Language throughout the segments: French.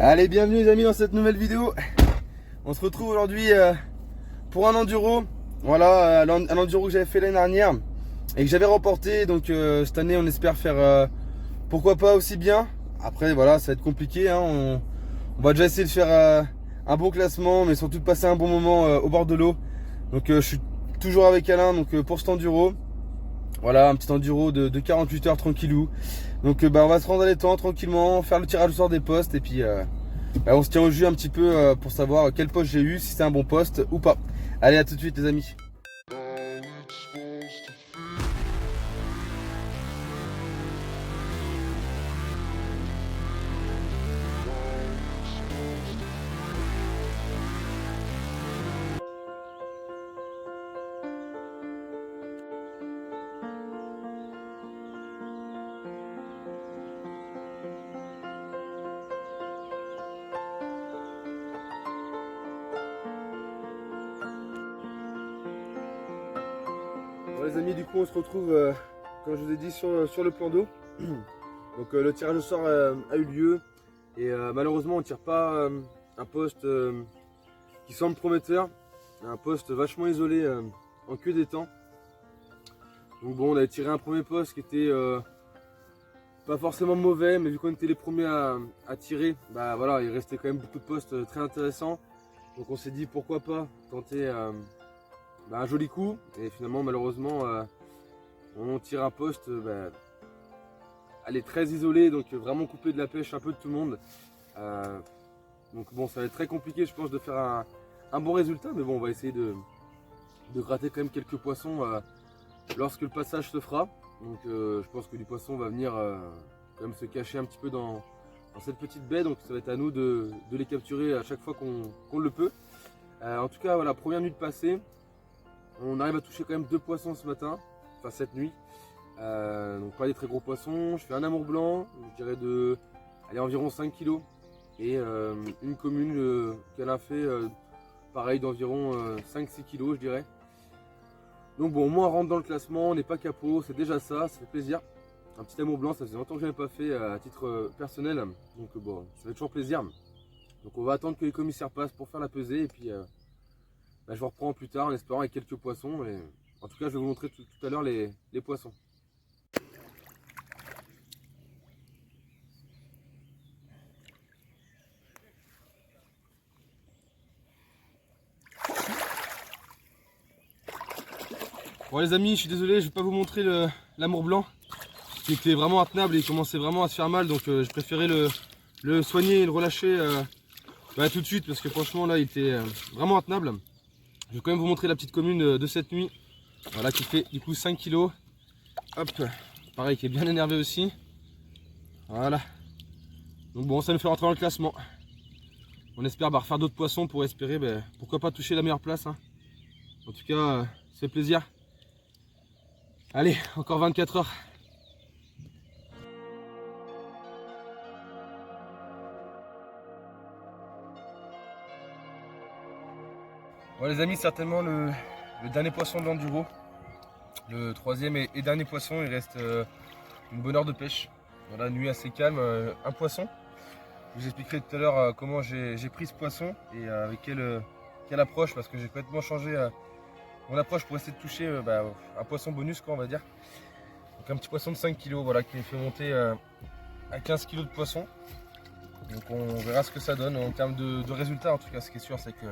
Allez, bienvenue les amis dans cette nouvelle vidéo. On se retrouve aujourd'hui pour un enduro. Voilà, un enduro que j'avais fait l'année dernière et que j'avais remporté. Donc cette année on espère faire pourquoi pas aussi bien. Après voilà, ça va être compliqué hein. On va déjà essayer de faire un bon classement, mais surtout de passer un bon moment au bord de l'eau. Donc je suis toujours avec Alain donc, pour cet enduro. Voilà, un petit enduro de 48 heures tranquillou. Donc on va se rendre à l'étang tranquillement, faire le tirage au sort des postes et puis on se tient au jus un petit peu pour savoir quel poste j'ai eu, si c'est un bon poste ou pas. Allez, à tout de suite les amis. Bon les amis, du coup on se retrouve comme je vous ai dit sur le plan d'eau. Donc le tirage au sort a eu lieu et malheureusement on ne tire pas un poste qui semble prometteur, un poste vachement isolé en queue d'étang. Donc bon, on avait tiré un premier poste qui était pas forcément mauvais, mais vu qu'on était les premiers à tirer, bah voilà, il restait quand même beaucoup de postes très intéressants. Donc on s'est dit pourquoi pas tenter un joli coup, et finalement malheureusement on tire un poste elle est très isolée, donc vraiment coupé de la pêche un peu de tout le monde. Donc bon, ça va être très compliqué je pense de faire un bon résultat, mais bon on va essayer de gratter quand même quelques poissons lorsque le passage se fera. Donc je pense que du poisson va venir quand même se cacher un petit peu dans cette petite baie, donc ça va être à nous de les capturer à chaque fois qu'on le peut. En tout cas voilà, première nuit de passée, on arrive à toucher quand même 2 poissons ce matin, enfin cette nuit. Donc pas des très gros poissons. Je fais un amour blanc, je dirais de environ 5 kg, et une commune qu'elle a fait pareil d'environ 5-6 kg je dirais. Donc bon, au moins on rentre dans le classement, on n'est pas capot, c'est déjà ça fait plaisir. Un petit amour blanc, ça faisait longtemps que je n'avais pas fait à titre personnel, donc bon, ça fait toujours plaisir. Donc on va attendre que les commissaires passent pour faire la pesée, et puis je vous reprends plus tard en espérant avec quelques poissons. Et en tout cas, je vais vous montrer tout à l'heure les poissons. Bon les amis, je suis désolé, je vais pas vous montrer l'amour blanc qui était vraiment intenable et il commençait vraiment à se faire mal, donc je préférais le soigner et le relâcher tout de suite parce que franchement là il était vraiment intenable. Je vais quand même vous montrer la petite commune de cette nuit, voilà, qui fait du coup 5 kg. Hop, pareil, qui est bien énervé aussi. Voilà. Donc bon, ça nous fait rentrer dans le classement. On espère refaire d'autres poissons pour espérer, pourquoi pas toucher la meilleure place. Hein. En tout cas, c'est plaisir. Allez, encore 24 heures. Bon les amis, certainement le dernier poisson de l'enduro. Le troisième et dernier poisson, il reste une bonne heure de pêche. Voilà, nuit assez calme, un poisson. Je vous expliquerai tout à l'heure comment j'ai pris ce poisson et avec quelle approche, parce que j'ai complètement changé mon approche pour essayer de toucher un poisson bonus, quoi, on va dire. Donc un petit poisson de 5 kg, voilà, qui me fait monter à 15 kg de poisson. Donc on verra ce que ça donne en termes de résultats. En tout cas, ce qui est sûr, c'est que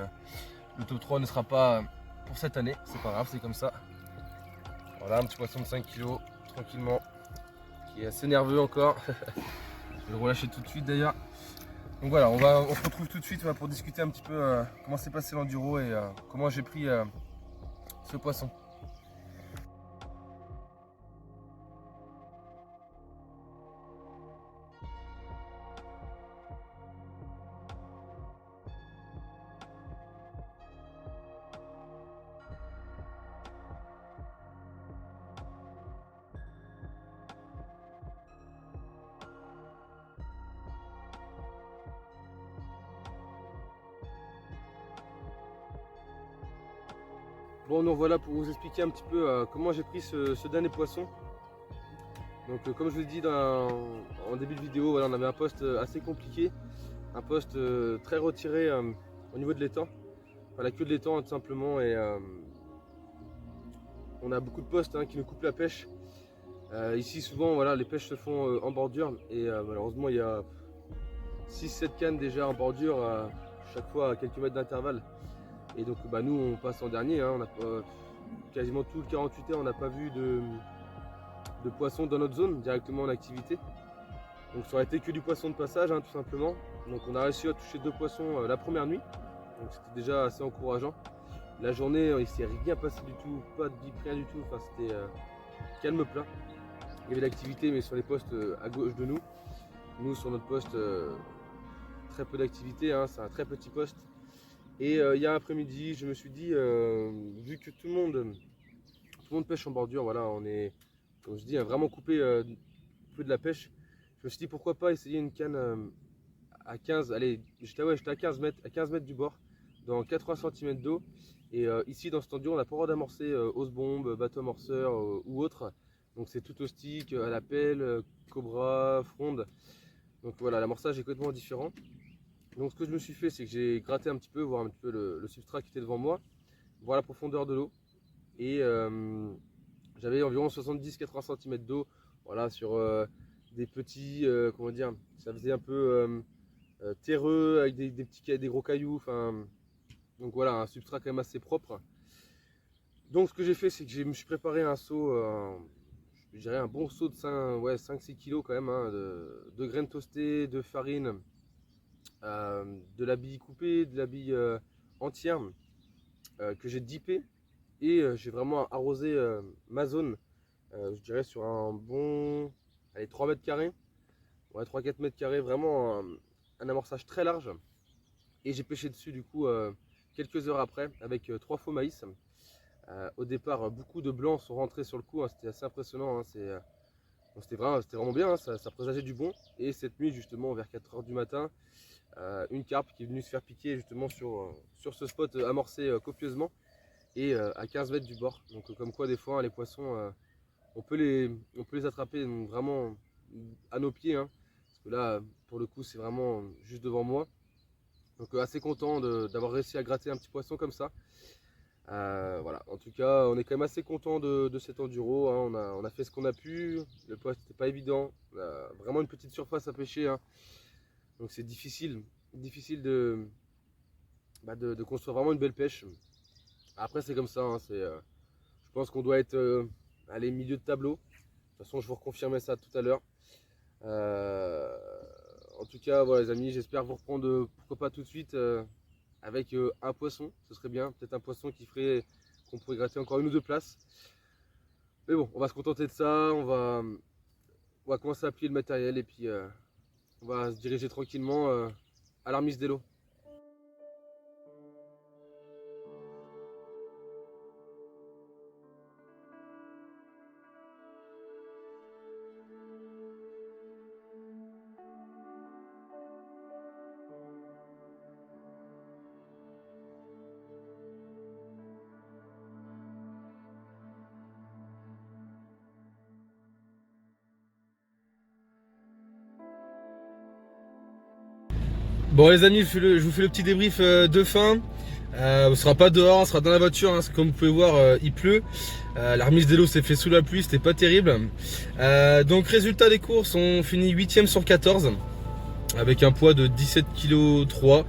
le top 3 ne sera pas pour cette année. C'est pas grave, c'est comme ça. Voilà, un petit poisson de 5 kg, tranquillement, qui est assez nerveux encore. Je vais le relâcher tout de suite d'ailleurs. Donc voilà, on se retrouve tout de suite pour discuter un petit peu comment s'est passé l'enduro et comment j'ai pris ce poisson. Bon, nous voilà pour vous expliquer un petit peu comment j'ai pris ce dernier poisson. Donc comme je vous l'ai dit en début de vidéo, voilà, on avait un poste assez compliqué. un poste très retiré au niveau de l'étang, enfin la queue de l'étang tout simplement, et on a beaucoup de postes qui nous coupent la pêche. Ici souvent voilà, les pêches se font en bordure et malheureusement il y a 6-7 cannes déjà en bordure chaque fois à quelques mètres d'intervalle. Et donc nous on passe en dernier, on a quasiment tout le 48 heures on n'a pas vu de poisson dans notre zone directement en activité. Donc ça aurait été que du poisson de passage tout simplement. Donc on a réussi à toucher 2 poissons la première nuit, donc c'était déjà assez encourageant. La journée il ne s'est rien passé du tout, pas de bip, rien du tout, enfin c'était calme plat. Il y avait de l'activité mais sur les postes à gauche de nous. Nous sur notre poste très peu d'activité, c'est un très petit poste. Et hier après-midi je me suis dit, vu que tout le monde pêche en bordure, voilà, on est, comme je dis, vraiment coupé un peu de la pêche. Je me suis dit pourquoi pas essayer une canne à 15, allez, j'étais à 15 mètres du bord, dans 80 cm d'eau. Et ici dans cet enduro on n'a pas le droit d'amorcer hausse bombe, bateau amorceur ou autre. Donc c'est tout au stick, à la pelle, cobra, fronde. Donc voilà, l'amorçage est complètement différent. Donc ce que je me suis fait, c'est que j'ai gratté un petit peu, voir un petit peu le substrat qui était devant moi, voir la profondeur de l'eau. Et j'avais environ 70-80 cm d'eau, voilà, sur des petits, comment dire, ça faisait un peu terreux avec des gros cailloux, enfin, donc voilà, un substrat quand même assez propre. Donc ce que j'ai fait, c'est que je me suis préparé un seau, je dirais un bon seau de 5-6 kg quand même, de graines toastées, de farine, de la bille coupée, de la bille entière que j'ai dippé, et j'ai vraiment arrosé ma zone, je dirais sur un bon, allez, 3 mètres carrés, ouais, 3-4 mètres carrés, vraiment un amorçage très large. Et j'ai pêché dessus du coup quelques heures après avec 3 faux maïs. Au départ, beaucoup de blancs sont rentrés sur le coup, c'était assez impressionnant, c'était vraiment bien, ça présageait du bon. Et cette nuit justement vers 4 h du matin, une carpe qui est venue se faire piquer justement sur ce spot amorcé copieusement et à 15 mètres du bord. Donc comme quoi des fois les poissons, on peut les attraper donc, vraiment à nos pieds, parce que là pour le coup c'est vraiment juste devant moi. Donc assez content d'avoir réussi à gratter un petit poisson comme ça. Voilà, en tout cas on est quand même assez content de cet enduro, on a fait ce qu'on a pu. Le poste n'était pas évident, on a vraiment une petite surface à pêcher, donc c'est difficile de construire vraiment une belle pêche. Après c'est comme ça, je pense qu'on doit être allez, milieu de tableau. De toute façon je vous reconfirmerai ça tout à l'heure. En tout cas voilà les amis, j'espère vous reprendre pourquoi pas tout de suite avec un poisson, ce serait bien, peut-être un poisson qu'on pourrait gratter encore 1 ou 2 places. Mais bon, on va se contenter de ça, on va commencer à plier le matériel et puis on va se diriger tranquillement à l'Armis d'Elo. Bon les amis, je vous fais le petit débrief de fin. On ne sera pas dehors, on sera dans la voiture, parce que comme vous pouvez voir il pleut. La remise d'Elo s'est fait sous la pluie, c'était pas terrible. Donc résultat des courses, on finit 8ème sur 14 avec un poids de 17,3 kg.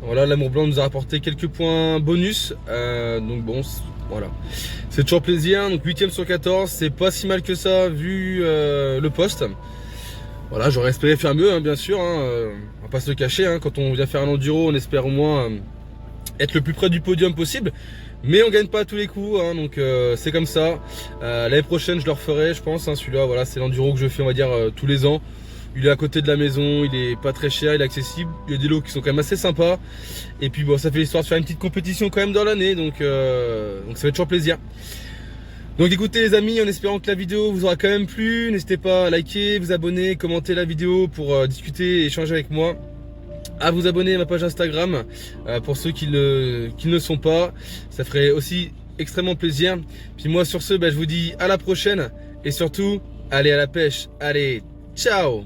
Voilà, l'amour blanc nous a rapporté quelques points bonus, donc bon voilà, c'est toujours plaisir. Donc 8ème sur 14, c'est pas si mal que ça vu le poste. Voilà, j'aurais espéré faire mieux, bien sûr, on va pas se le cacher, quand on vient faire un enduro, on espère au moins être le plus près du podium possible, mais on gagne pas à tous les coups, donc c'est comme ça. L'année prochaine je le referai, je pense, celui-là, voilà, c'est l'enduro que je fais, on va dire, tous les ans. Il est à côté de la maison, il est pas très cher, il est accessible, il y a des lots qui sont quand même assez sympas, et puis bon, ça fait l'histoire de faire une petite compétition quand même dans l'année, donc ça fait toujours plaisir. Donc écoutez les amis, en espérant que la vidéo vous aura quand même plu, n'hésitez pas à liker, vous abonner, commenter la vidéo pour discuter et échanger avec moi. À vous abonner à ma page Instagram pour ceux qui ne sont pas, ça ferait aussi extrêmement plaisir. Puis moi sur ce, je vous dis à la prochaine et surtout, allez à la pêche, allez, ciao!